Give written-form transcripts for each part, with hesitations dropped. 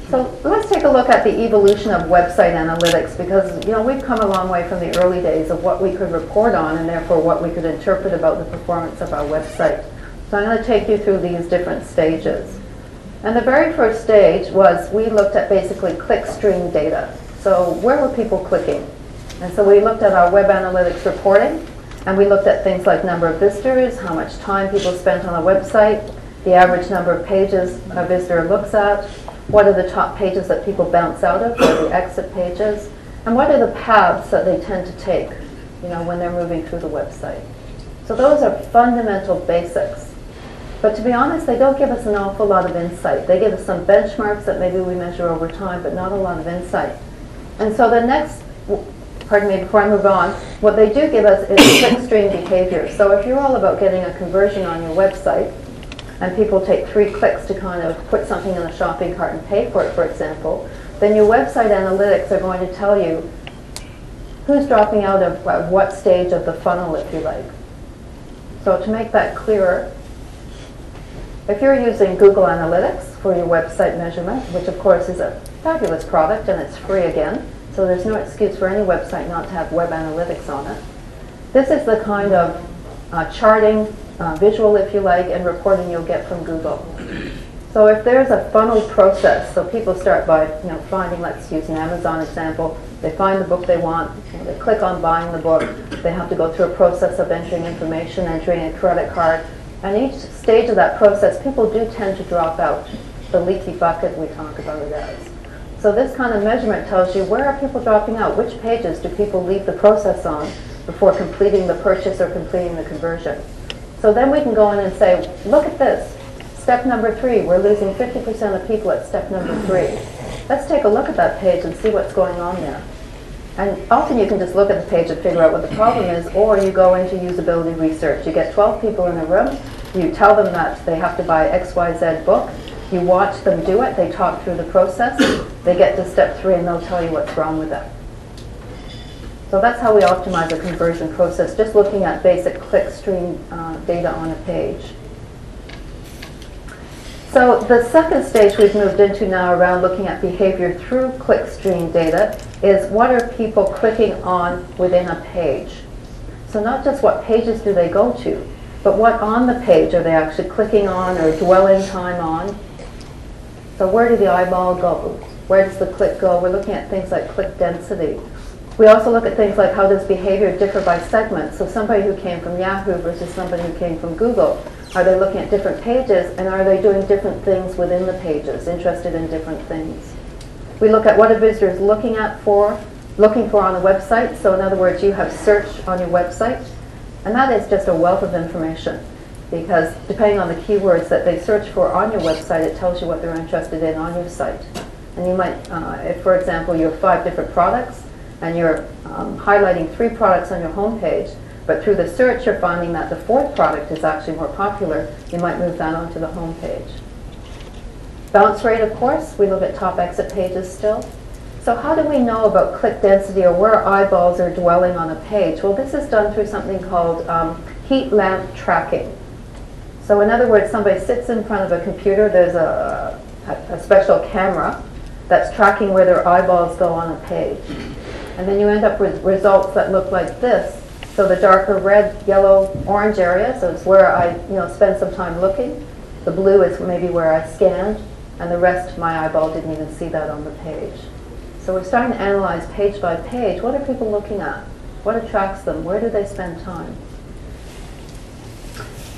So let's take a look at the evolution of website analytics, because we've come a long way from the early days of what we could report on and therefore what we could interpret about the performance of our website. So I'm going to take you through these different stages. And the very first stage was we looked at basically clickstream data. So where were people clicking? And so we looked at our web analytics reporting, and we looked at things like number of visitors, how much time people spent on a website, the average number of pages a visitor looks at, what are the top pages that people bounce out of, what are the exit pages, and what are the paths that they tend to take when they're moving through the website. So those are fundamental basics. But to be honest, they don't give us an awful lot of insight. They give us some benchmarks that maybe we measure over time, but not a lot of insight. And so the next, pardon me, before I move on, what they do give us is clickstream behavior. So if you're all about getting a conversion on your website, and people take 3 clicks to kind of put something in a shopping cart and pay for it, for example, then your website analytics are going to tell you who's dropping out of what stage of the funnel, if you like. So to make that clearer, if you're using Google Analytics for your website measurement, which of course is a fabulous product and it's free again, so there's no excuse for any website not to have web analytics on it. This is the kind of charting, visual, if you like, and reporting you'll get from Google. So if there's a funnel process, so people start by finding, let's use an Amazon example, they find the book they want, they click on buying the book, they have to go through a process of entering information, entering a credit card, and each stage of that process, people do tend to drop out, the leaky bucket we talk about it as. So this kind of measurement tells you where are people dropping out, which pages do people leave the process on before completing the purchase or completing the conversion. So then we can go in and say, look at this. Step number 3, we're losing 50% of people at step number 3. Let's take a look at that page and see what's going on there. And often you can just look at the page and figure out what the problem is, or you go into usability research. You get 12 people in a room, you tell them that they have to buy XYZ book, you watch them do it, they talk through the process, they get to step 3 and they'll tell you what's wrong with it. So that's how we optimize a conversion process, just looking at basic clickstream data on a page. So the second stage we've moved into now around looking at behavior through clickstream data is what are people clicking on within a page. So not just what pages do they go to, but what on the page are they actually clicking on or dwelling time on. So where did the eyeball go? Where does the click go? We're looking at things like click density. We also look at things like how does behavior differ by segment. So somebody who came from Yahoo versus somebody who came from Google. Are they looking at different pages, and are they doing different things within the pages, interested in different things? We look at what a visitor is looking for on a website. So in other words, you have search on your website, and that is just a wealth of information, because depending on the keywords that they search for on your website, it tells you what they're interested in on your site. And you might, if for example you have 5 different products, and you're highlighting 3 products on your homepage, but through the search you're finding that the 4th product is actually more popular, you might move that onto the homepage. Bounce rate, of course, we look at top exit pages still. So how do we know about click density or where eyeballs are dwelling on a page? Well, this is done through something called heat lamp tracking. So in other words, somebody sits in front of a computer, there's a special camera that's tracking where their eyeballs go on a page. And then you end up with results that look like this. So the darker red, yellow, orange area, so it's where I spend some time looking. The blue is maybe where I scanned, and the rest, my eyeball didn't even see that on the page. So we're starting to analyze page by page. What are people looking at? What attracts them? Where do they spend time?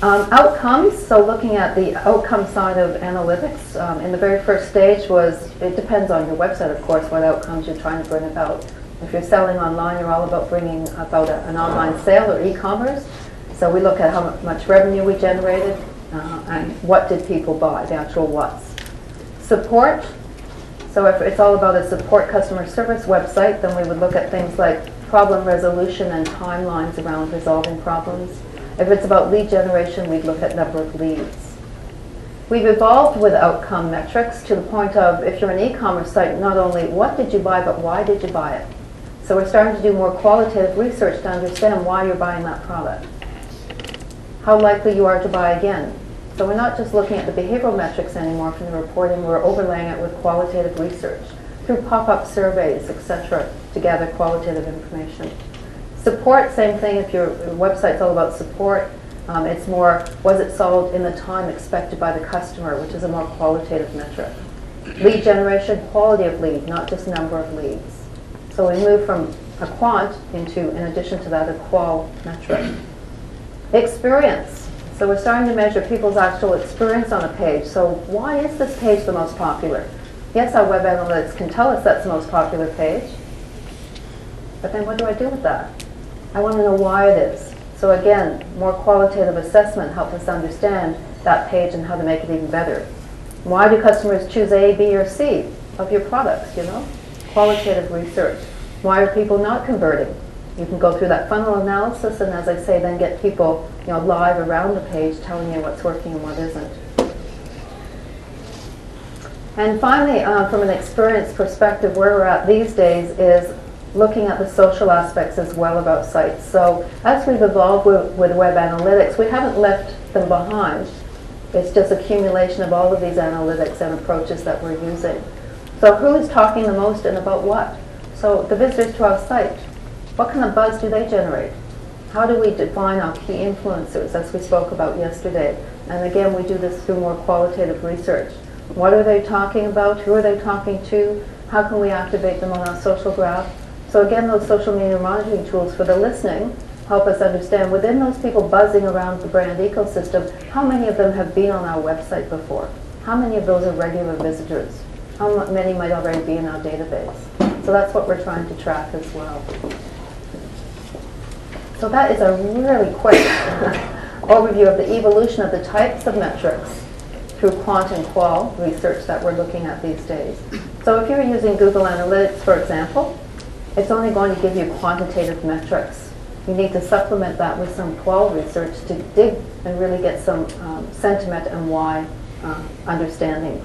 Outcomes, so looking at the outcome side of analytics, in the very first stage it depends on your website, of course, what outcomes you're trying to bring about. If you're selling online, you're all about bringing about an online sale or e-commerce. So we look at how much revenue we generated and what did people buy, the actual what's. Support, so if it's all about a support customer service website, then we would look at things like problem resolution and timelines around resolving problems. If it's about lead generation, we'd look at number of leads. We've evolved with outcome metrics to the point of, if you're an e-commerce site, not only what did you buy, but why did you buy it? So we're starting to do more qualitative research to understand why you're buying that product. How likely you are to buy again. So we're not just looking at the behavioral metrics anymore from the reporting, we're overlaying it with qualitative research through pop-up surveys, etc., to gather qualitative information. Support, same thing. If your website's all about support, it's more, was it solved in the time expected by the customer, which is a more qualitative metric. Lead generation, quality of lead, not just number of leads. So we move from a quant into, in addition to that, a qual metric. Experience. So we're starting to measure people's actual experience on a page. So why is this page the most popular? Yes, our web analytics can tell us that's the most popular page. But then what do I do with that? I want to know why it is. So again, more qualitative assessment helps us understand that page and how to make it even better. Why do customers choose A, B, or C of your products, you know? Qualitative research. Why are people not converting? You can go through that funnel analysis and, as I say, then get people, you know, live around the page telling you what's working and what isn't. And finally, from an experience perspective, where we're at these days is looking at the social aspects as well about sites. So as we've evolved with web analytics, we haven't left them behind. It's just accumulation of all of these analytics and approaches that we're using. So who is talking the most and about what? So the visitors to our site, what kind of buzz do they generate? How do we define our key influencers, as we spoke about yesterday? And again, we do this through more qualitative research. What are they talking about? Who are they talking to? How can we activate them on our social graph? So again, those social media monitoring tools for the listening help us understand within those people buzzing around the brand ecosystem, how many of them have been on our website before? How many of those are regular visitors? How many might already be in our database? So that's what we're trying to track as well. So that is a really quick overview of the evolution of the types of metrics through quant and qual research that we're looking at these days. So if you're using Google Analytics, for example, it's only going to give you quantitative metrics. You need to supplement that with some qual research to dig and really get some sentiment and why understandings.